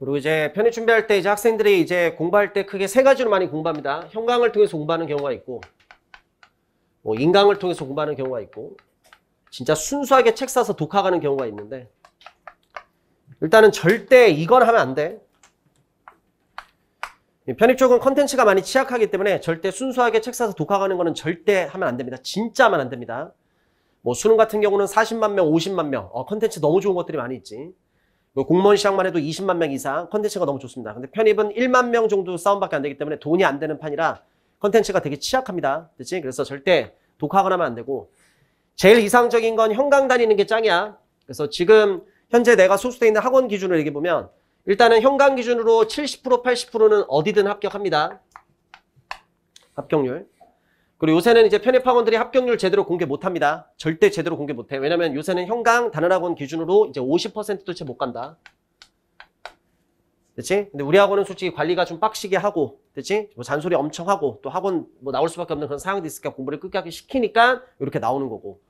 그리고 이제 편입 준비할 때 이제 학생들이 이제 공부할 때 크게 세 가지로 많이 공부합니다. 형광을 통해서 공부하는 경우가 있고, 뭐 인강을 통해서 공부하는 경우가 있고, 진짜 순수하게 책 사서 독학하는 경우가 있는데, 일단은 절대 이건 하면 안 돼. 편입 쪽은 컨텐츠가 많이 취약하기 때문에 절대 순수하게 책 사서 독학하는 거는 절대 하면 안 됩니다. 진짜 하면 안 됩니다. 뭐 수능 같은 경우는 40만 명, 50만 명, 컨텐츠 너무 좋은 것들이 많이 있지. 뭐 공무원 시험만 해도 20만 명 이상 컨텐츠가 너무 좋습니다. 근데 편입은 1만 명 정도 싸움밖에 안 되기 때문에 돈이 안 되는 판이라 컨텐츠가 되게 취약합니다. 그치? 그래서 절대 독학을 하면 안 되고, 제일 이상적인 건 형강 다니는 게 짱이야. 그래서 지금 현재 내가 소수되어 있는 학원 기준으로 얘기해보면 일단은 형강 기준으로 70%, 80%는 어디든 합격합니다. 합격률. 그리고 요새는 이제 편입학원들이 합격률 제대로 공개 못합니다. 절대 제대로 공개 못해. 왜냐면 요새는 형강 단원학원 기준으로 이제 50%도 채 못 간다. 그치? 근데 우리 학원은 솔직히 관리가 좀 빡시게 하고, 그치? 뭐 잔소리 엄청 하고, 또 학원 뭐 나올 수밖에 없는 그런 상황도 있으니까 공부를 끝까지 시키니까 이렇게 나오는 거고.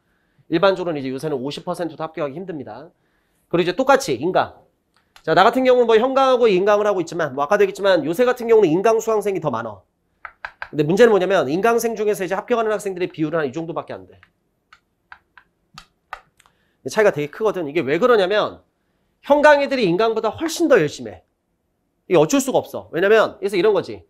일반적으로는 이제 요새는 50%도 합격하기 힘듭니다. 그리고 이제 똑같이 인강. 자, 나 같은 경우는 뭐 형강하고 인강을 하고 있지만, 뭐 아까도 얘기했지만 요새 같은 경우는 인강 수강생이 더 많아. 근데 문제는 뭐냐면 인강생 중에서 이제 합격하는 학생들의 비율은 한 이 정도밖에 안 돼. 차이가 되게 크거든. 이게 왜 그러냐면 형강 애들이 인강보다 훨씬 더 열심히 해. 이게 어쩔 수가 없어. 왜냐면 그래서 이런 거지.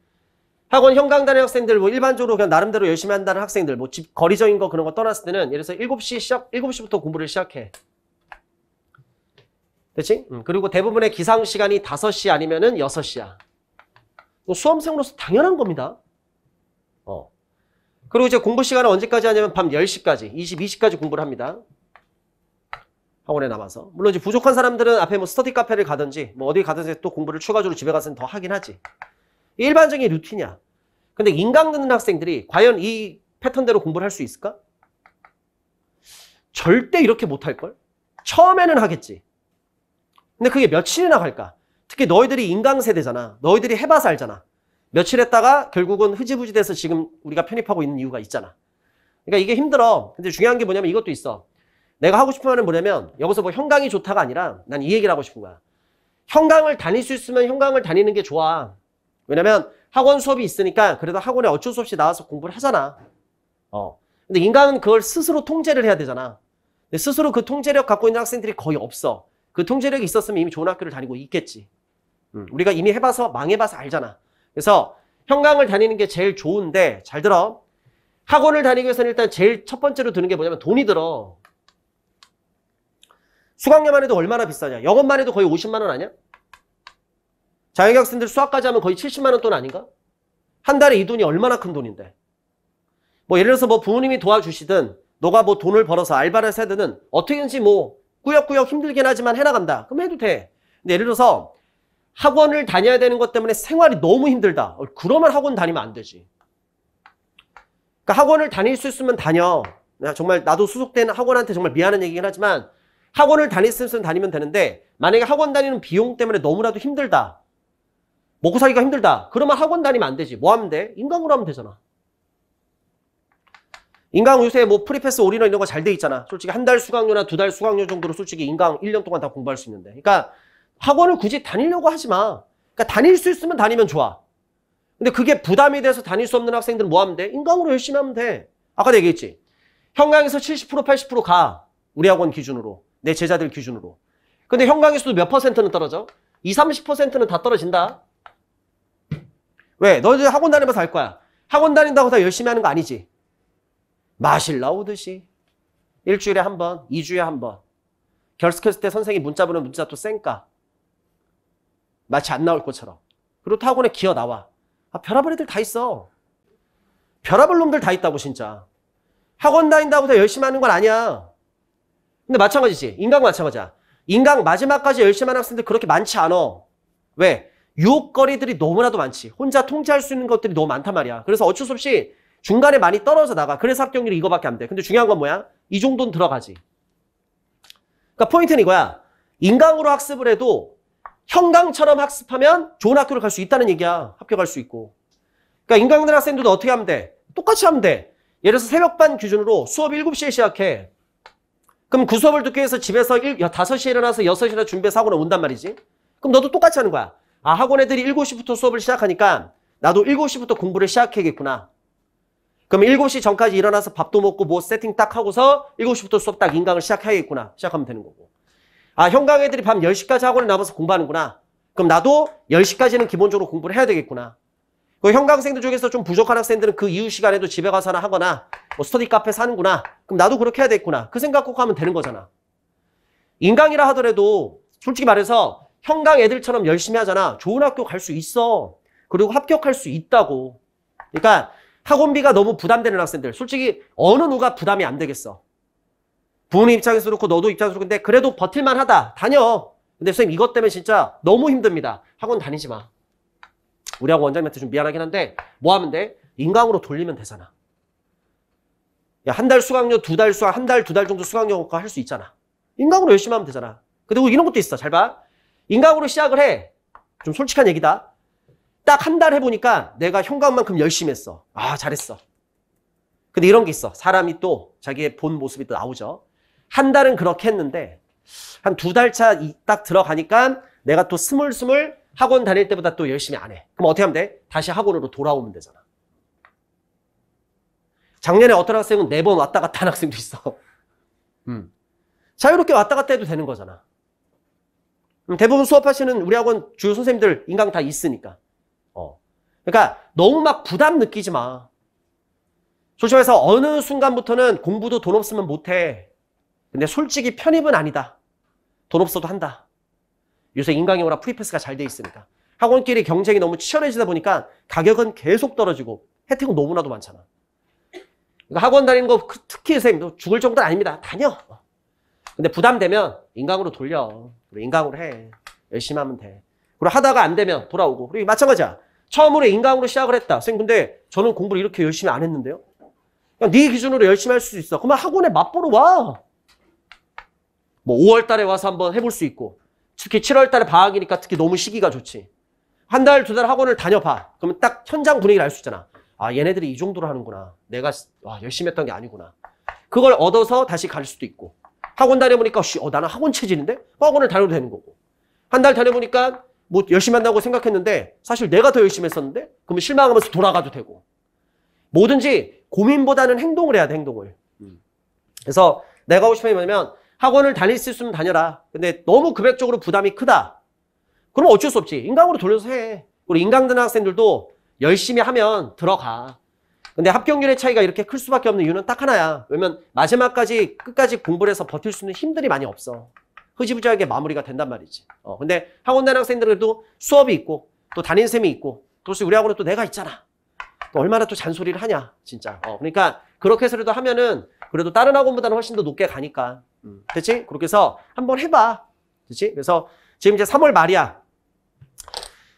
학원 형강 다니는 학생들 뭐 일반적으로 그냥 나름대로 열심히 한다는 학생들 뭐 집 거리적인 거 그런 거 떠났을 때는 예를 들어서 7시부터 공부를 시작해. 그치? 그리고 대부분의 기상 시간이 5시 아니면은 6시야. 수험생으로서 당연한 겁니다. 그리고 이제 공부 시간은 언제까지 하냐면 밤 10시까지, 22시까지 공부를 합니다. 학원에 남아서. 물론 이제 부족한 사람들은 앞에 뭐 스터디 카페를 가든지 뭐 어디 가든지 또 공부를 추가적으로 집에 가서는 더 하긴 하지. 일반적인 루틴이야. 근데 인강 듣는 학생들이 과연 이 패턴대로 공부를 할 수 있을까? 절대 이렇게 못할걸? 처음에는 하겠지. 근데 그게 며칠이나 갈까? 특히 너희들이 인강 세대잖아. 너희들이 해봐서 알잖아. 며칠 했다가 결국은 흐지부지 돼서 지금 우리가 편입하고 있는 이유가 있잖아. 그러니까 이게 힘들어. 근데 중요한 게 뭐냐면 이것도 있어. 내가 하고 싶은 말은 뭐냐면 여기서 뭐 형강이 좋다가 아니라 난 이 얘기를 하고 싶은 거야. 형강을 다닐 수 있으면 형강을 다니는 게 좋아. 왜냐면 학원 수업이 있으니까 그래도 학원에 어쩔 수 없이 나와서 공부를 하잖아. 근데 인강은 그걸 스스로 통제를 해야 되잖아. 근데 스스로 그 통제력 갖고 있는 학생들이 거의 없어. 그 통제력이 있었으면 이미 좋은 학교를 다니고 있겠지. 우리가 이미 해봐서 망해봐서 알잖아. 그래서 형강을 다니는 게 제일 좋은데 잘 들어. 학원을 다니기 위해서는 일단 제일 첫 번째로 드는 게 뭐냐면 돈이 들어. 수강료만 해도 얼마나 비싸냐. 영어만 해도 거의 50만 원 아니야? 자격학생들 수학까지 하면 거의 70만 원 돈 아닌가? 한 달에 이 돈이 얼마나 큰 돈인데. 뭐 예를 들어서 뭐 부모님이 도와주시든 너가 뭐 돈을 벌어서 알바를 해서 하든 어떻게든지 뭐 꾸역꾸역 힘들긴 하지만 해나간다. 그럼 해도 돼. 근데 예를 들어서 학원을 다녀야 되는 것 때문에 생활이 너무 힘들다. 그러면 학원 다니면 안 되지. 그러니까 학원을 다닐 수 있으면 다녀. 정말 나도 소속된 학원한테 정말 미안한 얘기긴 하지만 학원을 다닐 수 있으면 다니면 되는데 만약에 학원 다니는 비용 때문에 너무나도 힘들다. 먹고 살기가 힘들다. 그러면 학원 다니면 안 되지. 뭐 하면 돼? 인강으로 하면 되잖아. 인강 요새 뭐 프리패스 올인원 이런 거 잘 돼 있잖아. 솔직히 한 달 수강료나 2달 수강료 정도로 솔직히 인강 1년 동안 다 공부할 수 있는데. 그러니까 학원을 굳이 다니려고 하지 마. 그러니까 다닐 수 있으면 다니면 좋아. 근데 그게 부담이 돼서 다닐 수 없는 학생들은 뭐 하면 돼? 인강으로 열심히 하면 돼. 아까 얘기했지. 형강에서 70%, 80% 가. 우리 학원 기준으로. 내 제자들 기준으로. 근데 형강에서도 몇 %는 떨어져? 20, 30%는 다 떨어진다. 왜? 너희들 학원 다니면서 알 거야. 학원 다닌다고 다 열심히 하는 거 아니지. 마실 나오듯이. 일주일에 한 번, 2주에 한 번. 결석했을 때 선생님이 문자 보내면 문자 또 쌩까. 마치 안 나올 것처럼. 그리고 또 학원에 기어 나와. 별아별 애들 다 있어. 별아별 놈들 다 있다고 진짜. 학원 다닌다고 다 열심히 하는 건 아니야. 근데 마찬가지지. 인강 마찬가지야. 인강 마지막까지 열심히 하는 학생들 그렇게 많지 않아. 왜? 유혹거리들이 너무나도 많지. 혼자 통제할 수 있는 것들이 너무 많단 말이야. 그래서 어쩔 수 없이 중간에 많이 떨어져 나가. 그래서 합격률이 이거밖에 안 돼. 근데 중요한 건 뭐야? 이 정도는 들어가지. 그러니까 포인트는 이거야. 인강으로 학습을 해도 형강처럼 학습하면 좋은 학교를 갈 수 있다는 얘기야. 합격할 수 있고. 그러니까 인강 듣는 학생들도 어떻게 하면 돼? 똑같이 하면 돼. 예를 들어서 새벽반 기준으로 수업 7시에 시작해. 그럼 그 수업을 듣기 위해서 집에서 5시에 일어나서 6시에 준비해서 학원에 온단 말이지. 그럼 너도 똑같이 하는 거야. 아, 학원 애들이 7시부터 수업을 시작하니까 나도 7시부터 공부를 시작해야겠구나. 그럼 7시 전까지 일어나서 밥도 먹고 뭐 세팅 딱 하고서 7시부터 수업 딱 인강을 시작해야겠구나. 시작하면 되는 거고. 아, 현강 애들이 밤 10시까지 학원에 남아서 공부하는구나. 그럼 나도 10시까지는 기본적으로 공부를 해야 되겠구나. 그 현강생들 중에서 좀 부족한 학생들은 그 이후 시간에도 집에 가서나 하거나 뭐 스터디 카페 사는구나. 그럼 나도 그렇게 해야 되겠구나. 그 생각 꼭 하면 되는 거잖아. 인강이라 하더라도 솔직히 말해서 현강 애들처럼 열심히 하잖아. 좋은 학교 갈 수 있어. 그리고 합격할 수 있다고. 그러니까 학원비가 너무 부담되는 학생들. 솔직히 어느 누가 부담이 안 되겠어. 부모님 입장에서 그렇고 너도 입장에서 그렇고 근데 그래도 버틸만 하다. 다녀. 근데 선생님 이것 때문에 진짜 너무 힘듭니다. 학원 다니지 마. 우리 학원 원장님한테 좀 미안하긴 한데 뭐 하면 돼? 인강으로 돌리면 되잖아. 야, 한 달 수강료, 두 달 수강, 한 달, 두 달 정도 수강료 할 수 있잖아. 인강으로 열심히 하면 되잖아. 그리고 이런 것도 있어. 잘 봐. 인강으로 시작을 해. 좀 솔직한 얘기다. 딱 한 달 해보니까 내가 현강만큼 열심히 했어. 아, 잘했어. 근데 이런 게 있어. 사람이 또 자기의 본 모습이 또 나오죠. 한 달은 그렇게 했는데 한 두 달 차 딱 들어가니까 내가 또 스물스물 학원 다닐 때보다 또 열심히 안 해. 그럼 어떻게 하면 돼? 다시 학원으로 돌아오면 되잖아. 작년에 어떤 학생은 4번 왔다 갔다 한 학생도 있어. 자유롭게 왔다 갔다 해도 되는 거잖아. 대부분 수업하시는 우리 학원 주요 선생님들 인강 다 있으니까. 그러니까 너무 막 부담 느끼지 마. 솔직히 말해서 어느 순간부터는 공부도 돈 없으면 못해. 근데 솔직히 편입은 아니다. 돈 없어도 한다. 요새 인강이오나 프리패스가 잘 돼 있으니까. 학원끼리 경쟁이 너무 치열해지다 보니까 가격은 계속 떨어지고 혜택은 너무나도 많잖아. 그러니까 학원 다니는 거 특히 선생님도 죽을 정도는 아닙니다. 다녀. 근데 부담되면 인강으로 돌려. 그리고 인강으로 해. 열심히 하면 돼. 그리고 하다가 안 되면 돌아오고. 그리고 마찬가지야. 처음으로 인강으로 시작을 했다. 선생님 근데 저는 공부를 이렇게 열심히 안 했는데요. 그냥 네 기준으로 열심히 할 수 있어. 그러면 학원에 맛보러 와. 뭐 5월 달에 와서 한번 해볼 수 있고. 특히 7월 달에 방학이니까 특히 너무 시기가 좋지. 한 달, 두 달 학원을 다녀봐. 그러면 딱 현장 분위기를 알 수 있잖아. 아, 얘네들이 이 정도로 하는구나. 내가 열심히 했던 게 아니구나. 그걸 얻어서 다시 갈 수도 있고. 학원 다녀보니까 나는 학원 체질인데? 학원을 다녀도 되는 거고. 한 달 다녀보니까 뭐 열심히 한다고 생각했는데 사실 내가 더 열심히 했었는데? 그러면 실망하면서 돌아가도 되고. 뭐든지 고민보다는 행동을 해야 돼, 행동을. 그래서 내가 하고 싶은 게 뭐냐면 학원을 다닐 수 있으면 다녀라. 근데 너무 금액적으로 부담이 크다. 그럼 어쩔 수 없지. 인강으로 돌려서 해. 우리 인강 듣는 학생들도 열심히 하면 들어가. 근데 합격률의 차이가 이렇게 클 수밖에 없는 이유는 딱 하나야. 왜냐면 마지막까지 끝까지 공부를 해서 버틸 수 있는 힘들이 많이 없어. 흐지부지하게 마무리가 된단 말이지. 근데 학원 다니는 학생들도 수업이 있고 또 담임 쌤이 있고 또 우리 학원에 또 내가 있잖아. 또 얼마나 또 잔소리를 하냐 진짜. 그러니까 그렇게 해서라도 하면은 그래도 다른 학원보다는 훨씬 더 높게 가니까. 됐지? 그렇게 해서 한번 해봐. 됐지? 그래서 지금 이제 3월 말이야.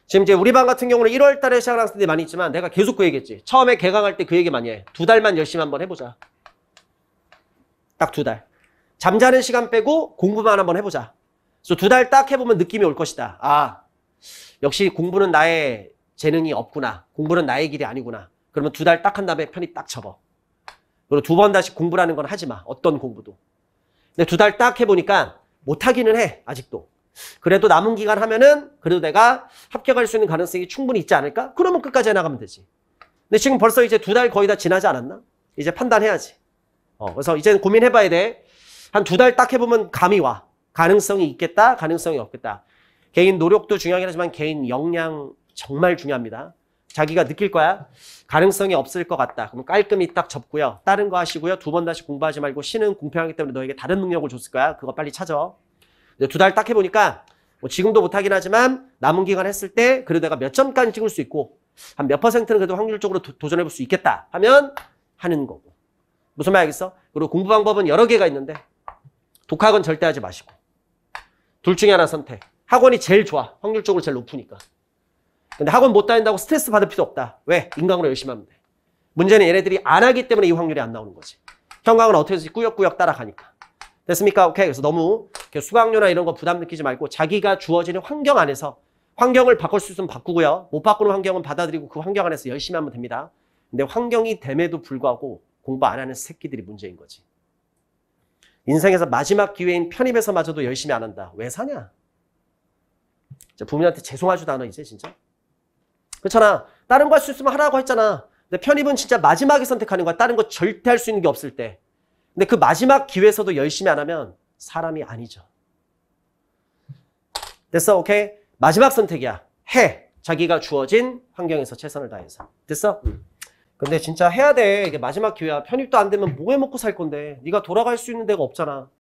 지금 이제 우리 반 같은 경우는 1월 달에 시작한 학생들이 많이 있지만 내가 계속 그 얘기했지. 처음에 개강할 때 그 얘기 많이 해. 2달만 열심히 한번 해보자. 딱 2달. 잠자는 시간 빼고 공부만 한번 해보자. 그래서 2달 딱 해보면 느낌이 올 것이다. 아, 역시 공부는 나의 재능이 없구나. 공부는 나의 길이 아니구나. 그러면 2달 딱 한 다음에 편입 딱 접어. 그리고 2번 다시 공부라는 건 하지 마. 어떤 공부도. 근데 2달 딱 해보니까 못하기는 해. 아직도. 그래도 남은 기간 하면은 그래도 내가 합격할 수 있는 가능성이 충분히 있지 않을까? 그러면 끝까지 해나가면 되지. 근데 지금 벌써 이제 2달 거의 다 지나지 않았나? 이제 판단해야지. 그래서 이제는 고민해봐야 돼. 한 2달 딱 해보면 감이 와. 가능성이 있겠다, 가능성이 없겠다. 개인 노력도 중요하긴 하지만 개인 역량 정말 중요합니다. 자기가 느낄 거야. 가능성이 없을 것 같다. 그럼 깔끔히 딱 접고요. 다른 거 하시고요. 2번 다시 공부하지 말고 쉬는 공평하기 때문에 너에게 다른 능력을 줬을 거야. 그거 빨리 찾아. 2달 딱 해보니까 뭐 지금도 못하긴 하지만 남은 기간 했을 때 그래도 내가 몇 점까지 찍을 수 있고 한 몇 %는 그래도 확률적으로 도전해볼 수 있겠다 하면 하는 거고. 무슨 말 알겠어? 그리고 공부 방법은 여러 개가 있는데 독학은 절대 하지 마시고 둘 중에 하나 선택. 학원이 제일 좋아. 확률적으로 제일 높으니까. 근데 학원 못 다닌다고 스트레스 받을 필요 없다. 왜? 인강으로 열심히 하면 돼. 문제는 얘네들이 안 하기 때문에 이 확률이 안 나오는 거지. 현강은 어떻게 해서 꾸역꾸역 따라가니까. 됐습니까? 오케이. 그래서 너무 수강료나 이런 거 부담 느끼지 말고 자기가 주어지는 환경 안에서 환경을 바꿀 수 있으면 바꾸고요. 못 바꾸는 환경은 받아들이고 그 환경 안에서 열심히 하면 됩니다. 근데 환경이 됨에도 불구하고 공부 안 하는 새끼들이 문제인 거지. 인생에서 마지막 기회인 편입에서마저도 열심히 안 한다. 왜 사냐? 부모님한테 죄송하지도 않아 이제 진짜. 그렇잖아. 다른 거 할 수 있으면 하라고 했잖아. 근데 편입은 진짜 마지막에 선택하는 거야. 다른 거 절대 할 수 있는 게 없을 때. 근데 그 마지막 기회에서도 열심히 안 하면 사람이 아니죠. 됐어? 오케이? 마지막 선택이야. 해. 자기가 주어진 환경에서 최선을 다해서. 됐어? 근데 진짜 해야 돼. 이게 마지막 기회야. 편입도 안 되면 뭐 해 먹고 살 건데. 네가 돌아갈 수 있는 데가 없잖아.